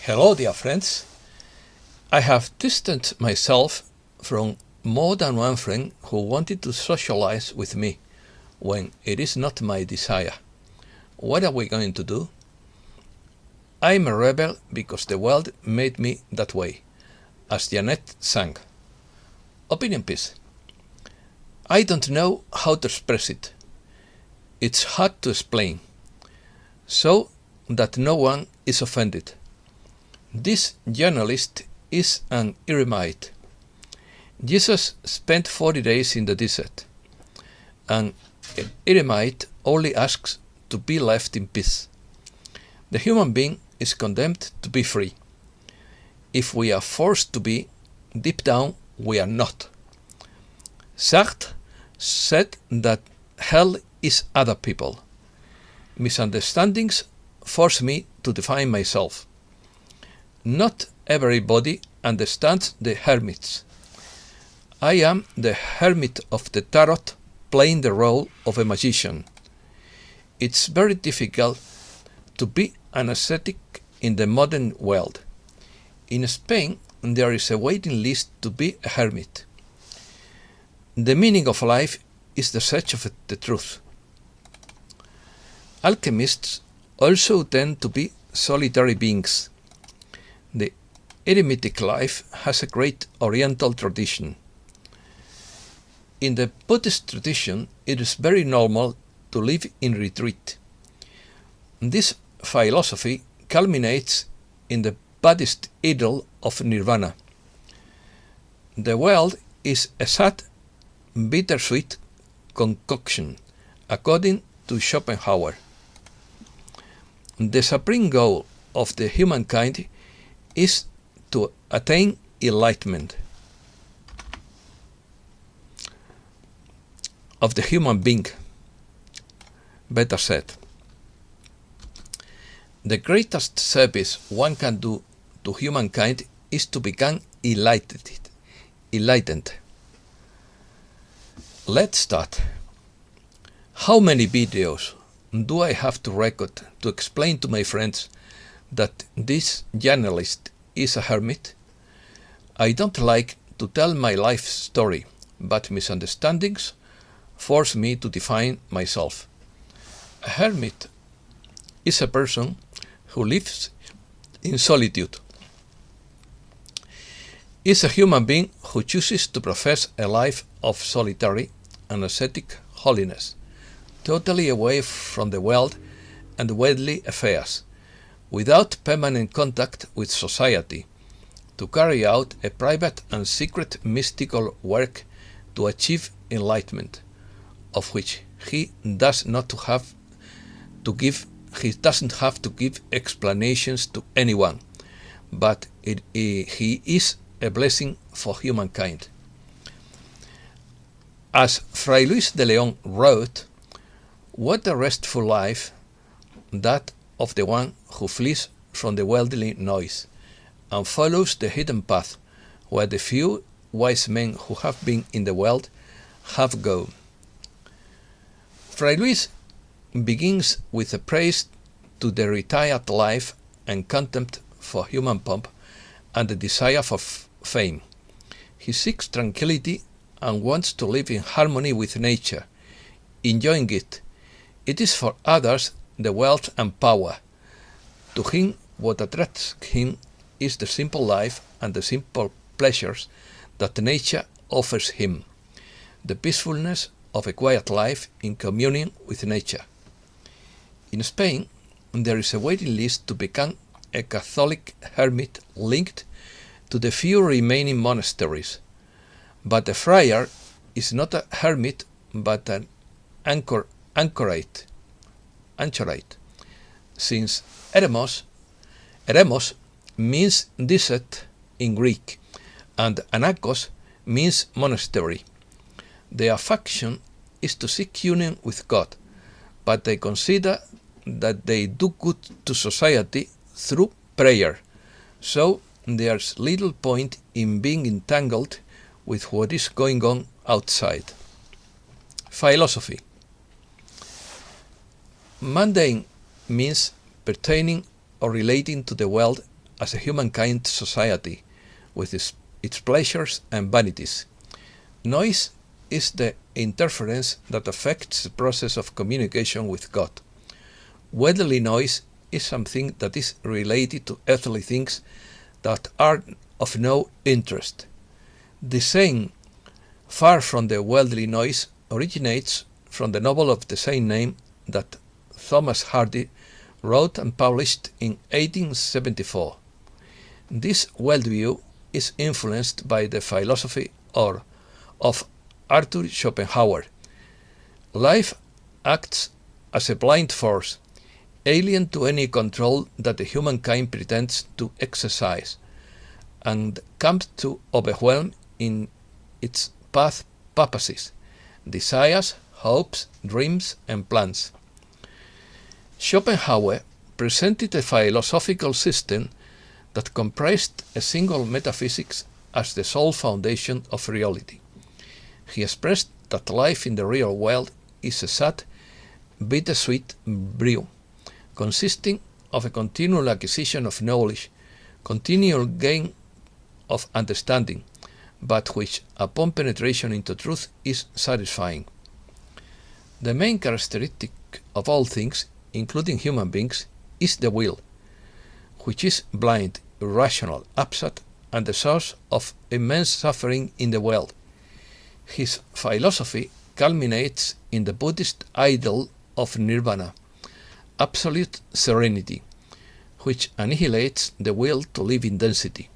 Hello, dear friends. I have distanced myself from more than one friend who wanted to socialize with me when it is not my desire. What are we going to do? I'm a rebel because the world made me that way, as Janet sang. Opinion piece. I don't know how to express it. It's hard to explain, so that no one is offended. This journalist is an eremite. Jesus spent 40 days in the desert. An eremite only asks to be left in peace. The human being is condemned to be free. If we are forced to be, deep down we are not. Sartre said that hell is other people. Misunderstandings force me to define myself. Not everybody understands the hermits. I am the hermit of the tarot, playing the role of a magician. It's very difficult to be an ascetic in the modern world. In Spain, there is a waiting list to be a hermit. The meaning of life is the search of the truth. Alchemists also tend to be solitary beings. The eremitic life has a great oriental tradition. In the Buddhist tradition, it is very normal to live in retreat. This philosophy culminates in the Buddhist ideal of Nirvana. The world is a sad, bittersweet concoction, according to Schopenhauer. The supreme goal of the humankind is to attain enlightenment. Of the human being, better said. The greatest service one can do to humankind is to become enlightened. Let's start. How many videos do I have to record to explain to my friends that this journalist is a hermit? I don't like to tell my life story, but misunderstandings force me to define myself. A hermit is a person who lives in solitude. Is a human being who chooses to profess a life of solitary and ascetic holiness, totally away from the world and worldly affairs, without permanent contact with society, to carry out a private and secret mystical work to achieve enlightenment, of which he doesn't have to give explanations to anyone, but he is a blessing for humankind. As Fray Luis de León wrote, what a restful life that of the one who flees from the worldly noise and follows the hidden path where the few wise men who have been in the world have gone. Fray Luis begins with a praise to the retired life and contempt for human pomp and the desire for fame. He seeks tranquility and wants to live in harmony with nature, enjoying it. It is for others the wealth and power. To him, what attracts him is the simple life and the simple pleasures that nature offers him, the peacefulness of a quiet life in communion with nature. In Spain, there is a waiting list to become a Catholic hermit linked to the few remaining monasteries. But a friar is not a hermit but an anchorite, since eremos means desert in Greek and anakos means monastery. Their function is to seek union with God, but they consider that they do good to society through prayer, so there's little point in being entangled with what is going on outside. Philosophy. Mundane means pertaining or relating to the world as a humankind society, with its pleasures and vanities. Noise is the interference that affects the process of communication with God. Worldly noise is something that is related to earthly things that are of no interest. The saying, "far from the worldly noise," originates from the novel of the same name that Thomas Hardy wrote and published in 1874. This worldview is influenced by the philosophy of Arthur Schopenhauer. Life acts as a blind force, alien to any control that the humankind pretends to exercise, and comes to overwhelm in its path purposes, desires, hopes, dreams, and plans. Schopenhauer presented a philosophical system that comprised a single metaphysics as the sole foundation of reality. He expressed that life in the real world is a sad, bittersweet brew, consisting of a continual acquisition of knowledge, continual gain of understanding, but which, upon penetration into truth, is satisfying. The main characteristic of all things, including human beings, is the will, which is blind, irrational, abstract, and the source of immense suffering in the world. His philosophy culminates in the Buddhist ideal of Nirvana, absolute serenity, which annihilates the will to live in density.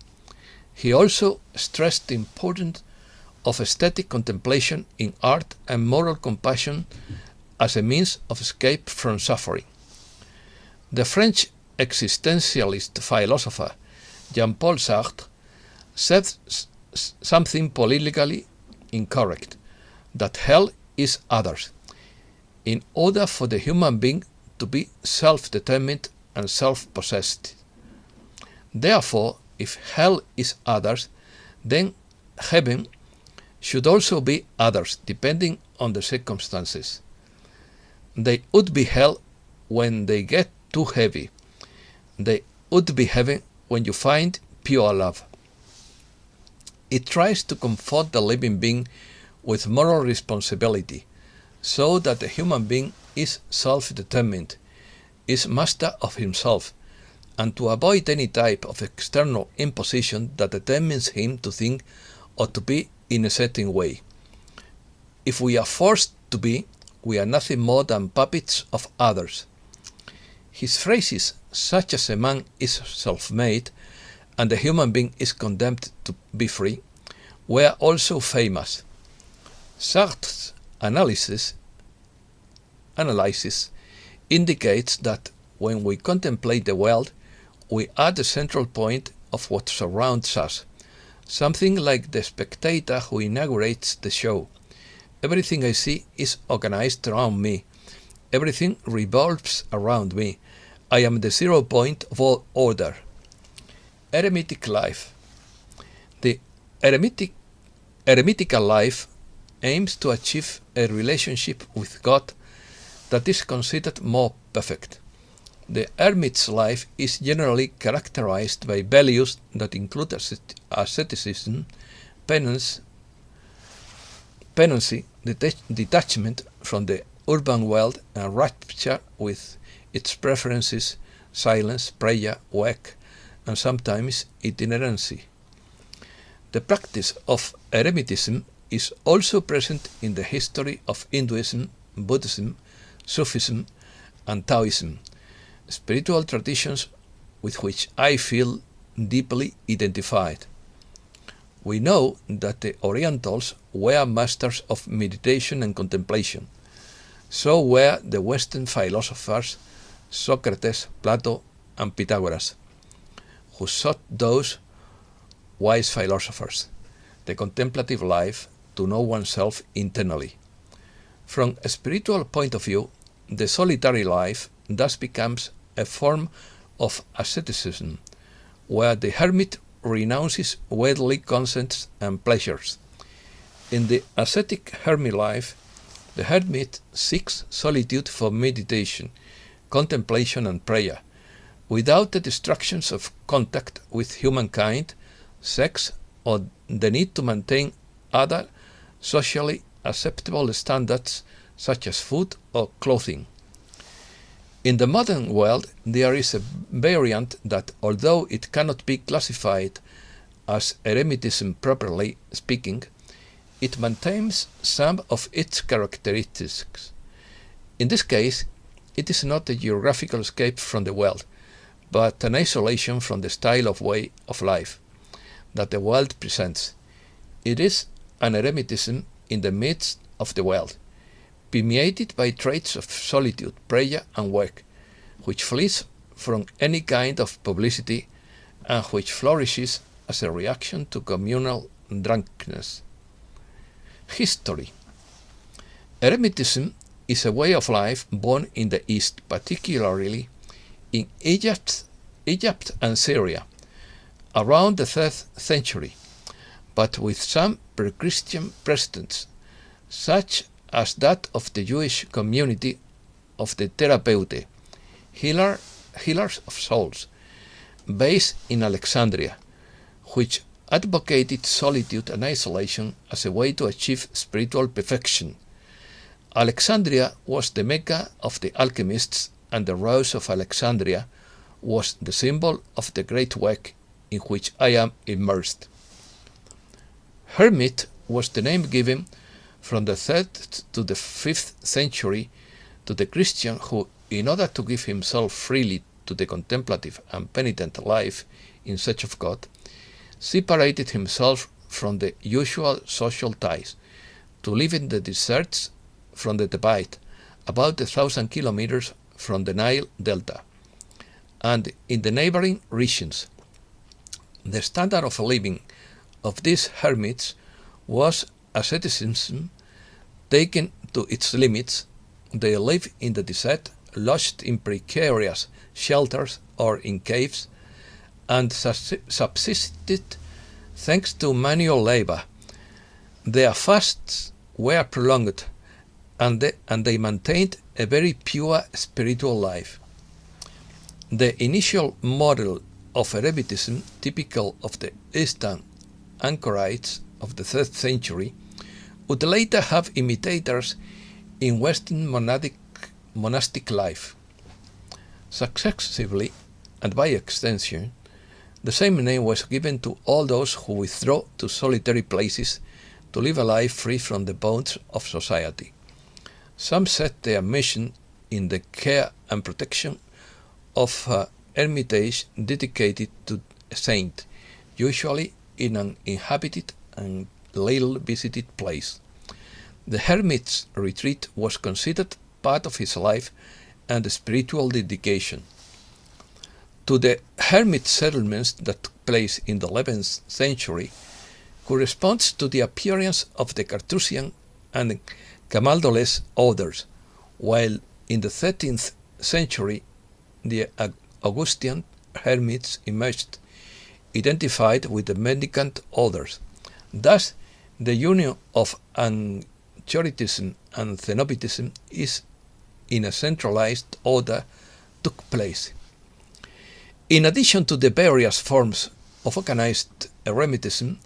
He also stressed the importance of aesthetic contemplation in art and moral compassion as a means of escape from suffering. The French existentialist philosopher Jean-Paul Sartre said something politically incorrect, that hell is others, in order for the human being to be self-determined and self-possessed. Therefore, if hell is others, then heaven should also be others, depending on the circumstances. They would be hell when they get too heavy. They would be heaven when you find pure love. It tries to comfort the living being with moral responsibility, so that the human being is self-determined, is master of himself, and to avoid any type of external imposition that determines him to think or to be in a certain way. If we are forced to be, we are nothing more than puppets of others. His phrases, such as a man is self-made and the human being is condemned to be free, were also famous. Sartre's analysis indicates that when we contemplate the world, we are the central point of what surrounds us, something like the spectator who inaugurates the show. Everything I see is organized around me. Everything revolves around me. I am the 0 point of all order. Eremitic life. The eremitical life aims to achieve a relationship with God that is considered more perfect. The hermit's life is generally characterized by values that include asceticism, penance, detachment from the urban world, and rapture with its preferences, silence, prayer, work, and sometimes itinerancy. The practice of eremitism is also present in the history of Hinduism, Buddhism, Sufism, and Taoism, spiritual traditions with which I feel deeply identified. We know that the Orientals were masters of meditation and contemplation. So were the Western philosophers Socrates, Plato, and Pythagoras, who sought those wise philosophers, the contemplative life, to know oneself internally. From a spiritual point of view, the solitary life thus becomes a form of asceticism, where the hermit renounces worldly concepts and pleasures. In the ascetic hermit life, the hermit seeks solitude for meditation, contemplation, and prayer, without the distractions of contact with humankind, sex, or the need to maintain other socially acceptable standards such as food or clothing. In the modern world, there is a variant that, although it cannot be classified as eremitism properly speaking, it maintains some of its characteristics. In this case, it is not a geographical escape from the world, but an isolation from the style of way of life that the world presents. It is an eremitism in the midst of the world, permeated by traits of solitude, prayer, and work, which flees from any kind of publicity and which flourishes as a reaction to communal drunkenness. History. Eremitism is a way of life born in the East, particularly in Egypt and Syria, around the 3rd century, but with some pre-Christian precedents, such as that of the Jewish community of the Therapeutae, healers of souls, based in Alexandria, which advocated solitude and isolation as a way to achieve spiritual perfection. Alexandria was the Mecca of the Alchemists, and the Rose of Alexandria was the symbol of the great work in which I am immersed. Hermit was the name given from the 3rd to the 5th century to the Christian who, in order to give himself freely to the contemplative and penitent life in search of God, separated himself from the usual social ties to live in the deserts from the Tibet, about 1,000 kilometers from the Nile Delta, and in the neighboring regions. The standard of living of these hermits was asceticism taken to its limits. They lived in the desert, lodged in precarious shelters or in caves, and subsisted thanks to manual labor. Their fasts were prolonged, and they maintained a very pure spiritual life. The initial model of eremitism, typical of the Eastern anchorites of the 3rd century, would later have imitators in Western monastic life. Successively, and by extension, the same name was given to all those who withdraw to solitary places to live a life free from the bonds of society. Some set their mission in the care and protection of hermitage dedicated to a saint, usually in an inhabited and little visited place. The hermit's retreat was considered part of his life and spiritual dedication. To the hermit settlements that took place in the 11th century corresponds to the appearance of the Carthusian and Camaldolese orders, while in the 13th century the Augustine hermits emerged, identified with the mendicant orders. Thus, the union of Anchoritism and Cenobitism is in a centralized order took place. In addition to the various forms of organized eremitism,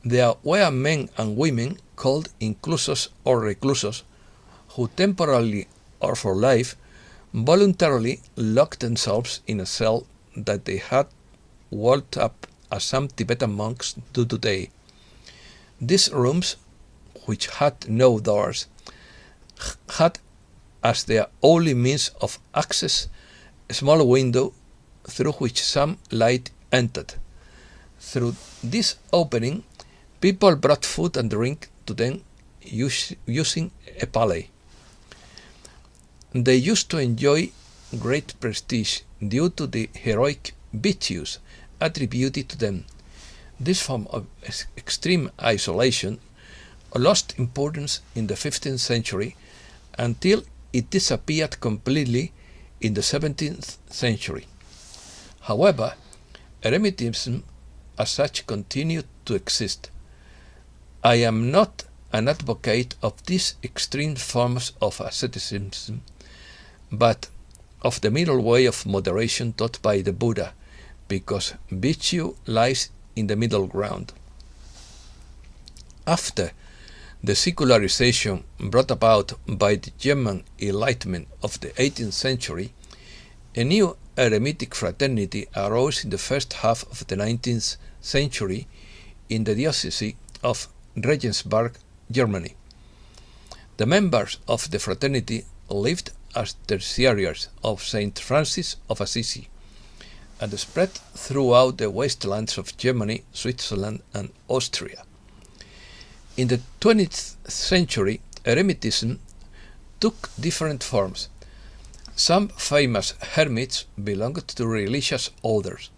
there were men and women called inclusos or reclusos, who temporarily or for life voluntarily locked themselves in a cell that they had walled up as some Tibetan monks do today. These rooms, which had no doors, had as their only means of access a small window through which some light entered. Through this opening, people brought food and drink to them using a pallet. They used to enjoy great prestige due to the heroic virtues attributed to them. This form of extreme isolation lost importance in the 15th century until it disappeared completely in the 17th century. However, eremitism as such continued to exist. I am not an advocate of these extreme forms of asceticism, but of the middle way of moderation taught by the Buddha, because virtue lies in the middle ground. After the secularization brought about by the German Enlightenment of the 18th century, a new eremitic fraternity arose in the first half of the 19th century in the diocese of Regensburg, Germany. The members of the fraternity lived as tertiaries of Saint Francis of Assisi and spread throughout the wastelands of Germany, Switzerland, and Austria. In the 20th century, eremitism took different forms. Some famous hermits belonged to religious orders,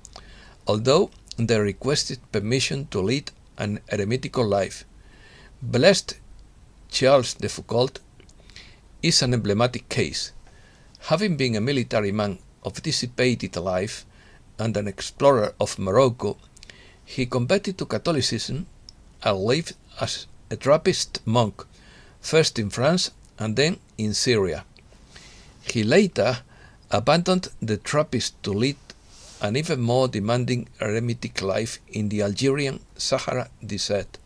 although they requested permission to lead an eremitical life. Blessed Charles de Foucault is an emblematic case. Having been a military man of dissipated life and an explorer of Morocco, he converted to Catholicism and lived as a Trappist monk, first in France and then in Syria. He later abandoned the Trappist to lead an even more demanding eremitic life in the Algerian Sahara Desert,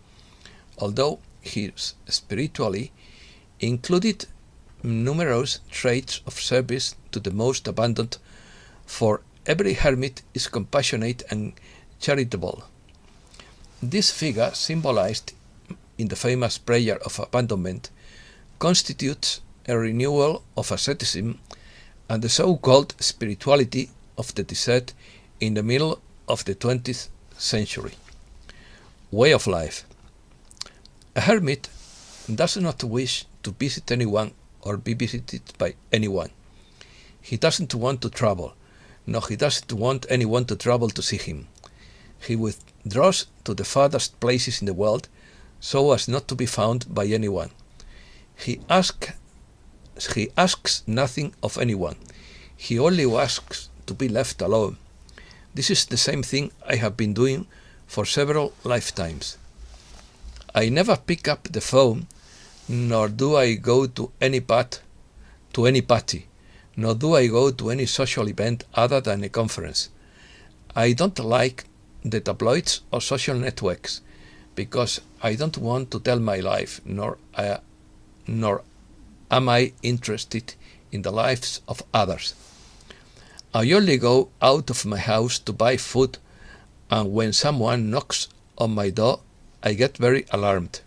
although he spiritually included numerous traits of service to the most abandoned, for every hermit is compassionate and charitable. This figure, symbolized in the famous prayer of abandonment, constitutes a renewal of asceticism and the so-called spirituality of the desert in the middle of the 20th century. Way of life. A hermit does not wish to visit anyone or be visited by anyone. He doesn't want to travel, nor he doesn't want anyone to travel to see him. He withdraws to the farthest places in the world so as not to be found by anyone. He asks nothing of anyone. He only asks to be left alone. This is the same thing I have been doing for several lifetimes. I never pick up the phone, nor do I go to any party, nor do I go to any social event other than a conference. I don't like the tabloids or social networks, because I don't want to tell my life, nor am I interested in the lives of others. I only go out of my house to buy food, and when someone knocks on my door, I get very alarmed.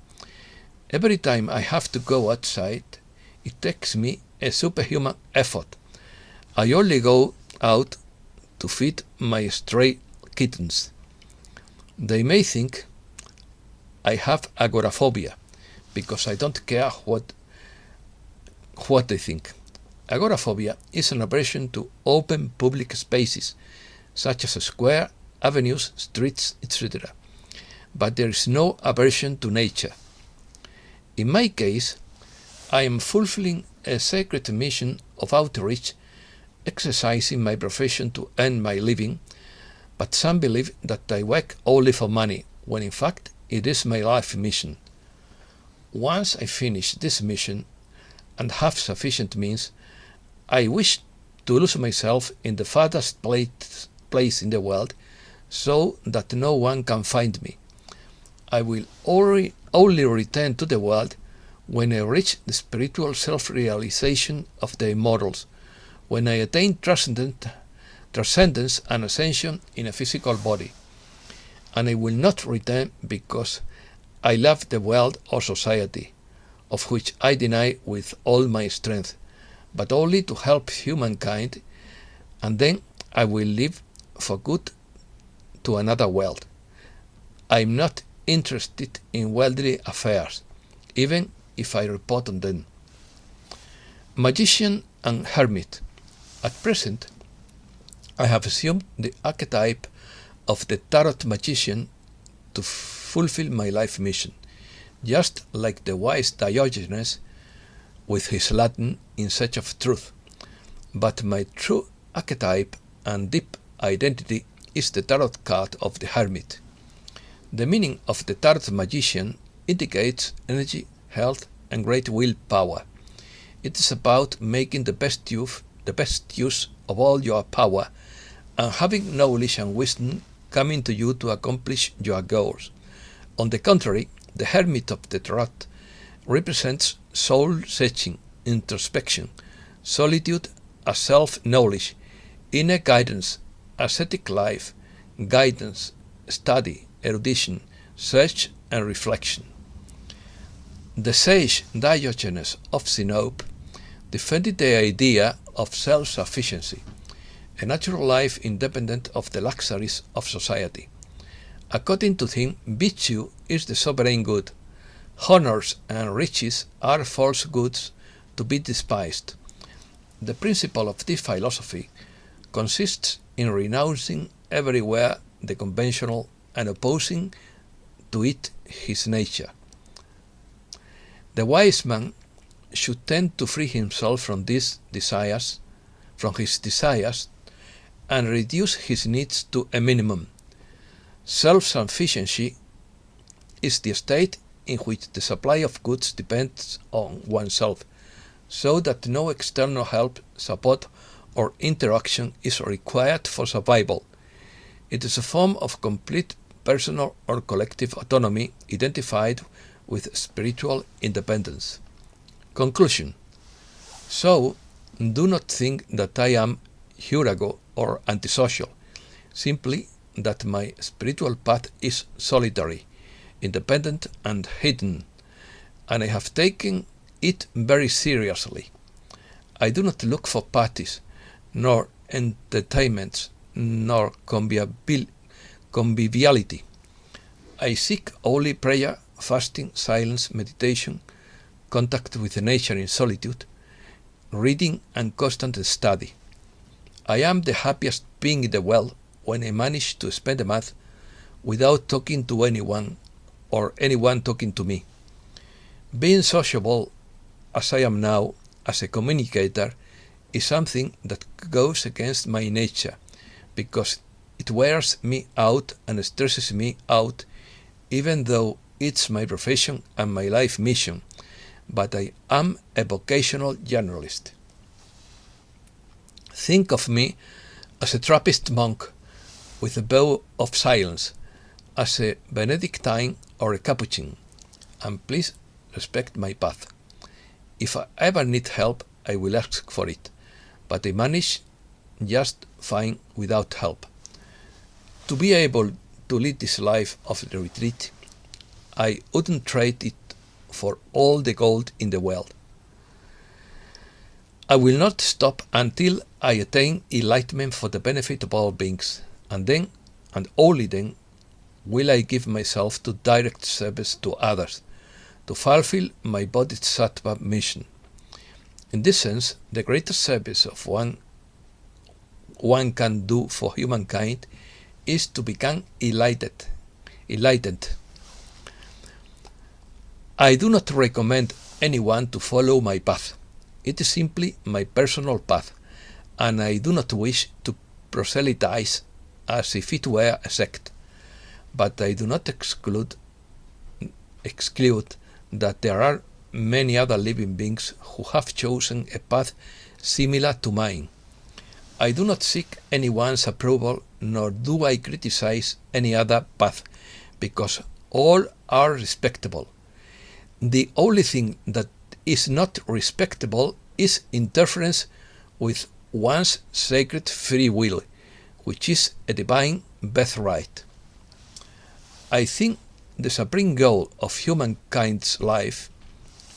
Every time I have to go outside, it takes me a superhuman effort. I only go out to feed my stray kittens. They may think I have agoraphobia, because I don't care what they think. Agoraphobia is an aversion to open public spaces, such as a square, avenues, streets, etc. But there is no aversion to nature. In my case, I am fulfilling a sacred mission of outreach, exercising my profession to earn my living, but some believe that I work only for money, when in fact it is my life mission. Once I finish this mission and have sufficient means, I wish to lose myself in the farthest place in the world, so that no one can find me. I will only return to the world when I reach the spiritual self-realization of the immortals, when I attain transcendence and ascension in a physical body. And I will not return because I love the world or society, of which I deny with all my strength, but only to help humankind, and then I will live for good to another world. I am not interested in worldly affairs, even if I report on them. Magician and hermit. At present, I have assumed the archetype of the tarot magician to fulfill my life mission, just like the wise Diogenes with his Latin in search of truth. But my true archetype and deep identity is the tarot card of the hermit. The meaning of the tarot magician indicates energy, health, and great willpower. It is about making the best the best use of all your power, and having knowledge and wisdom coming to you to accomplish your goals. On the contrary, the hermit of the Tarot represents soul-searching, introspection, solitude as self-knowledge, inner guidance, ascetic life, guidance, study, erudition, search and reflection. The sage Diogenes of Sinope defended the idea of self-sufficiency, a natural life independent of the luxuries of society. According to him, virtue is the sovereign good. Honors and riches are false goods to be despised. The principle of this philosophy consists in renouncing everywhere the conventional and opposing to it his nature. The wise man should tend to free himself from his desires, and reduce his needs to a minimum. Self-sufficiency is the state in which the supply of goods depends on oneself, so that no external help, support, or interaction is required for survival. It is a form of complete personal or collective autonomy identified with spiritual independence. Conclusion. So, do not think that I am hurago or antisocial, simply that my spiritual path is solitary, independent and hidden, and I have taken it very seriously. I do not look for parties, nor entertainments, nor conviviality. I seek only prayer, fasting, silence, meditation, contact with nature in solitude, reading and constant study. I am the happiest being in the world when I manage to spend a month without talking to anyone or anyone talking to me. Being sociable as I am now, as a communicator, is something that goes against my nature, because it wears me out and stresses me out, even though it's my profession and my life mission, but I am a vocational journalist. Think of me as a Trappist monk with a vow of silence, as a Benedictine or a Capuchin, and please respect my path. If I ever need help, I will ask for it, but I manage just fine without help. To be able to lead this life of the retreat, I wouldn't trade it for all the gold in the world. I will not stop until I attain enlightenment for the benefit of all beings, and then, and only then, will I give myself to direct service to others, to fulfill my bodhisattva mission. In this sense, the greatest service of one can do for humankind is to become enlightened. I do not recommend anyone to follow my path. It is simply my personal path, and I do not wish to proselytize as if it were a sect. But I do not exclude that there are many other living beings who have chosen a path similar to mine. I do not seek anyone's approval, nor do I criticize any other path, because all are respectable. The only thing that is not respectable is interference with one's sacred free will, which is a divine birthright. I think the supreme goal of humankind's life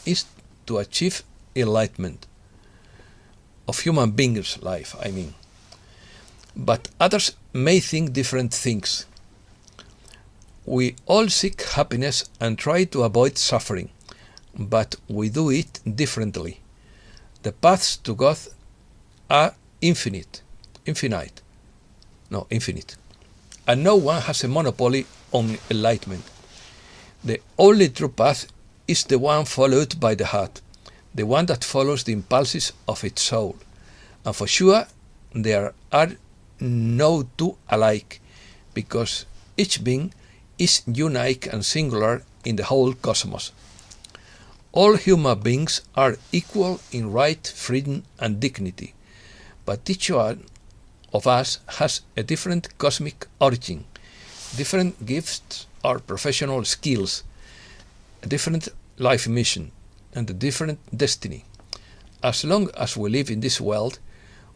is to achieve enlightenment. Of human beings' life, I mean. But others may think different things. We all seek happiness and try to avoid suffering, but we do it differently. The paths to God are infinite, and no one has a monopoly on enlightenment. The only true path is the one followed by the heart, the one that follows the impulses of its soul. And for sure, there are no two alike, because each being is unique and singular in the whole cosmos. All human beings are equal in right, freedom, and dignity, but each one of us has a different cosmic origin, different gifts or professional skills, a different life mission, and a different destiny. As long as we live in this world,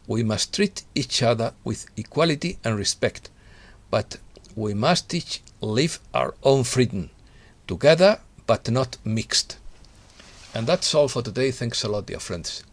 we must treat each other with equality and respect, but we must each live our own freedom, together but not mixed. And that's all for today. Thanks a lot, dear friends.